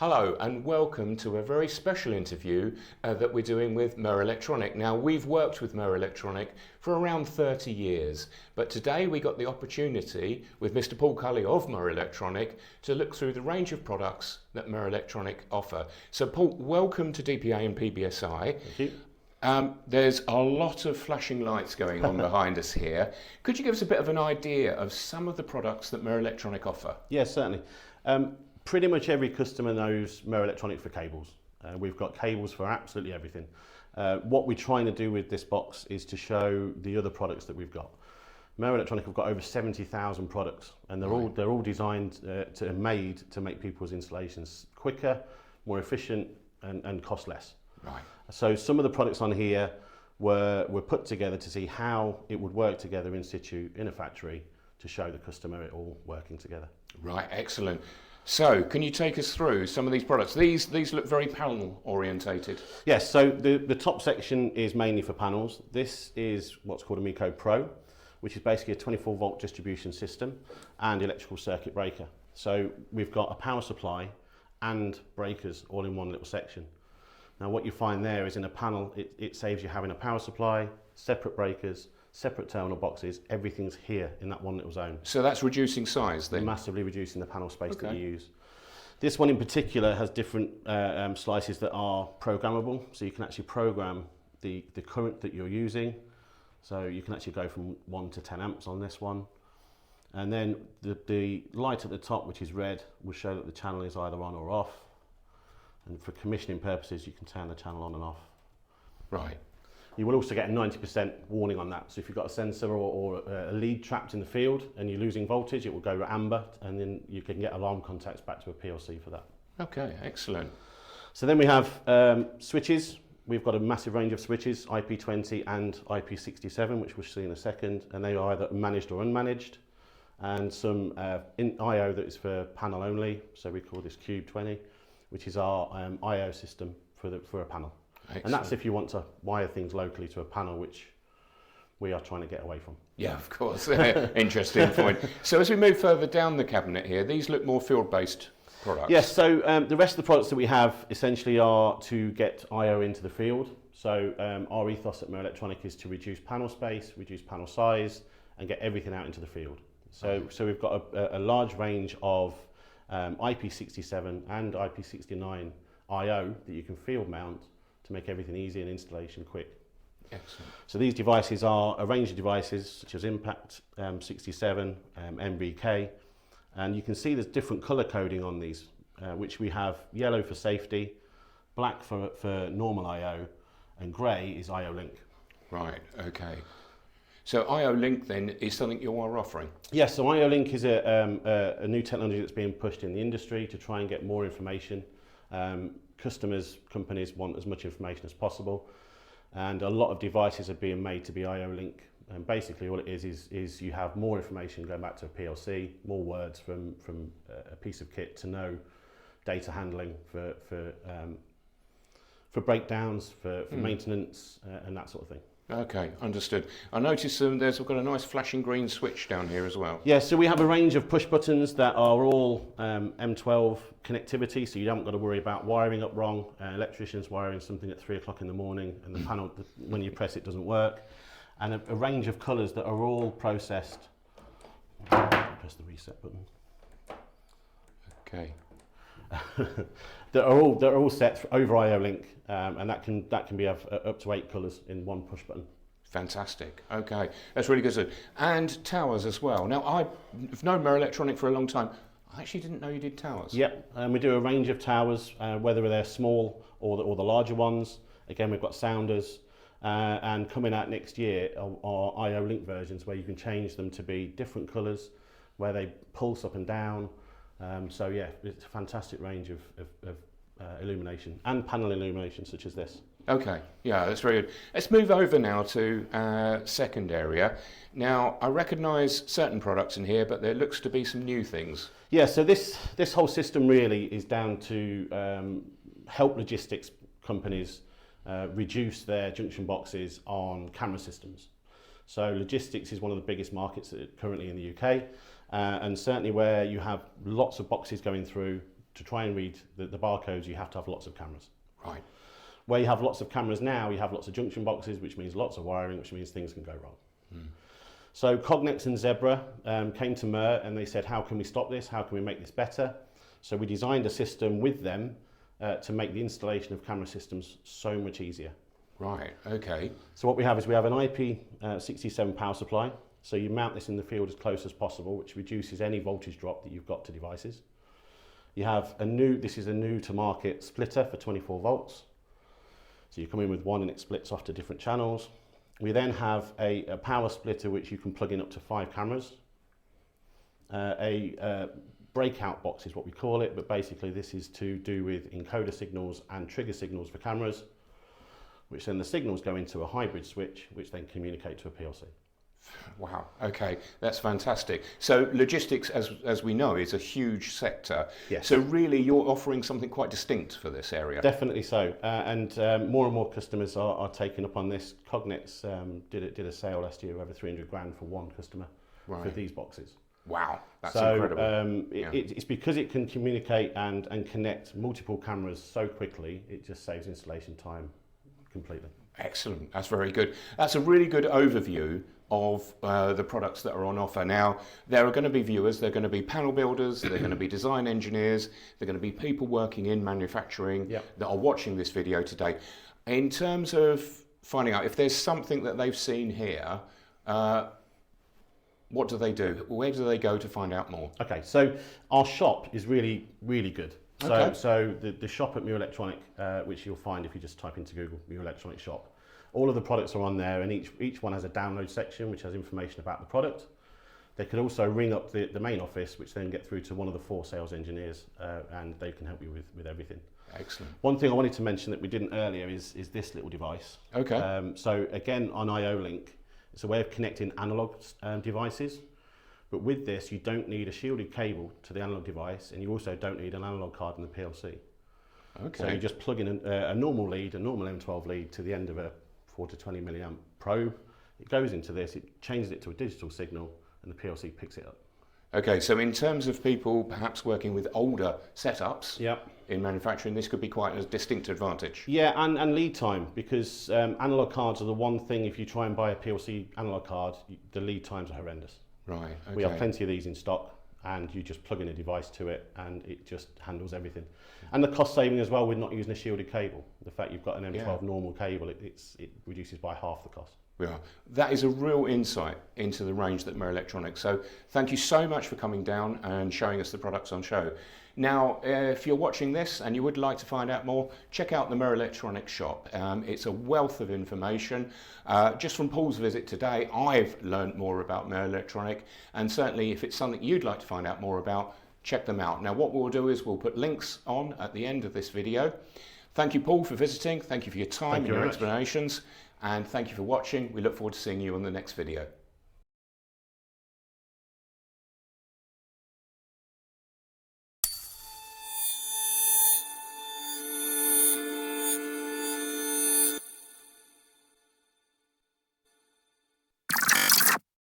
Hello and welcome to a very special interview that we're doing with Murrelektronik. Now, we've worked with Murrelektronik for around 30 years, but today we got the opportunity with Mr. Paul Culley of Murrelektronik to look through the range of products that Murrelektronik offer. So Paul, welcome to DPA and PBSI. Thank you. There's a lot of flashing lights going on behind us here. Could you give us a bit of an idea of some of the products that Murrelektronik offer? Yes, certainly. Pretty much every customer knows Murrelektronik for cables. We've got cables for absolutely everything. What we're trying to do with this box is to show the other products that we've got. Murrelektronik have got over 70,000 products, and they're all designed made to make people's installations quicker, more efficient, and cost less. Right. So some of the products on here were put together to see how it would work together in situ in a factory to show the customer it all working together. Right, excellent. So, can you take us through some of these products? These look very panel orientated. Yes, so the top section is mainly for panels. This is what's called a Miko Pro, which is basically a 24 volt distribution system and electrical circuit breaker. So we've got a power supply and breakers all in one little section. Now what you find there is in a panel, it saves you having a power supply, separate breakers, separate terminal boxes, everything's here in that one little zone. So that's reducing size then? Massively reducing the panel space that you use. This one in particular has different slices that are programmable, so you can actually program the current that you're using. So you can actually go from 1 to 10 amps on this one. And then the light at the top, which is red, will show that the channel is either on or off. And for commissioning purposes, you can turn the channel on and off. Right. You will also get a 90% warning on that. So if you've got a sensor or a lead trapped in the field and you're losing voltage, it will go amber, and then you can get alarm contacts back to a PLC for that. Okay, excellent. So then we have switches. We've got a massive range of switches, IP20 and IP67, which we'll see in a second, and they are either managed or unmanaged. And some IO that is for panel only, so we call this Cube 20, which is our IO system for a panel. Excellent. And that's if you want to wire things locally to a panel, which we are trying to get away from. Yeah, of course. Interesting point. So as we move further down the cabinet here, these look more field-based products. Yes, so the rest of the products that we have essentially are to get I/O into the field. So our ethos at Murrelektronik is to reduce panel space, reduce panel size, and get everything out into the field. So we've got a large range of IP67 and IP69 I/O that you can field mount to make everything easy and installation quick. Excellent. So these devices are a range of devices such as Impact 67, MBK, and you can see there's different color coding on these, which we have yellow for safety, black for normal I/O, and grey is I/O Link. Right, okay. So I/O Link then is something you are offering? Yes, so I/O Link is a new technology that's being pushed in the industry to try and get more information. Customers, companies want as much information as possible, and a lot of devices are being made to be I/O Link. And basically all it is you have more information going back to a PLC, more words from a piece of kit to know data handling for breakdowns, for maintenance, and that sort of thing. Okay, understood. I noticed we've got a nice flashing green switch down here as well. Yeah, so we have a range of push buttons that are all M12 connectivity, so you haven't got to worry about wiring up wrong. Electricians wiring something at 3 o'clock in the morning and the panel, when you press it, doesn't work. And a range of colours that are all processed. Press the reset button. Okay. that are all set over I/O Link, and that can be up to 8 colours in one push button. Fantastic. Okay, that's really good. And towers as well. Now I've known Murrelektronik for a long time. I actually didn't know you did towers. Yep, and we do a range of towers, whether they're small or the larger ones. Again, we've got sounders, and coming out next year are I/O Link versions where you can change them to be different colours, where they pulse up and down. So yeah, it's a fantastic range of illumination and panel illumination such as this. Okay, yeah, that's very good. Let's move over now to second area. Now, I recognise certain products in here, but there looks to be some new things. Yeah, so this whole system really is down to help logistics companies reduce their junction boxes on camera systems. So logistics is one of the biggest markets currently in the UK, and certainly where you have lots of boxes going through, to try and read the barcodes, you have to have lots of cameras. Right. Where you have lots of cameras now, you have lots of junction boxes, which means lots of wiring, which means things can go wrong. So Cognex and Zebra came to Mer and they said, how can we stop this? How can we make this better? So we designed a system with them to make the installation of camera systems so much easier. Right, okay. So what we have is we have an IP67 power supply. So you mount this in the field as close as possible, which reduces any voltage drop that you've got to devices. You have this is a new to market splitter for 24 volts. So you come in with one and it splits off to different channels. We then have a power splitter which you can plug in up to 5 cameras. A breakout box is what we call it, but basically this is to do with encoder signals and trigger signals for cameras, which then the signals go into a hybrid switch, which then communicate to a PLC. Wow, okay, that's fantastic. So logistics, as we know, is a huge sector. Yes. So really you're offering something quite distinct for this area. Definitely so, and more and more customers are taking up on this. Cognex did a sale last year of over 300 grand for one customer for these boxes. Wow, that's so, incredible. It's because it can communicate and connect multiple cameras so quickly, it just saves installation time completely. Excellent, that's very good. That's a really good overview of the products that are on offer. Now, there are going to be viewers, they're going to be panel builders, they're going to be design engineers, they're going to be people working in manufacturing that are watching this video today. In terms of finding out if there's something that they've seen here, what do they do? Where do they go to find out more? Okay, so our shop is really, really good. So, Okay. so the shop at Murrelektronik, which you'll find if you just type into Google, Murrelektronik shop, all of the products are on there, and each one has a download section which has information about the product. They could also ring up the main office, which then get through to one of the 4 sales engineers, and they can help you with everything. Excellent. One thing I wanted to mention that we didn't earlier is this little device. Okay. So again, on IO-Link, it's a way of connecting analog devices. But with this, you don't need a shielded cable to the analog device, and you also don't need an analog card in the PLC. Okay. So you just plug in a normal lead, a normal M12 lead to the end of a 4 to 20 milliamp probe. It goes into this, it changes it to a digital signal, and the PLC picks it up. Okay, so in terms of people perhaps working with older setups in manufacturing, this could be quite a distinct advantage. Yeah, and lead time, because analog cards are the one thing, if you try and buy a PLC analog card, the lead times are horrendous. Right, okay. We have plenty of these in stock, and you just plug in a device to it and it just handles everything. And the cost saving as well with not using a shielded cable. The fact you've got an M12 normal cable, it reduces by half the cost. Yeah, that is a real insight into the range that Murrelektronik. So thank you so much for coming down and showing us the products on show. Now, if you're watching this and you would like to find out more, check out the Murrelektronik shop. It's a wealth of information. Just from Paul's visit today, I've learned more about Murrelektronik, and certainly if it's something you'd like to find out more about, check them out. Now, what we'll do is we'll put links on at the end of this video. Thank you, Paul, for visiting. Thank you for your time and your explanations. And thank you for watching. We look forward to seeing you on the next video.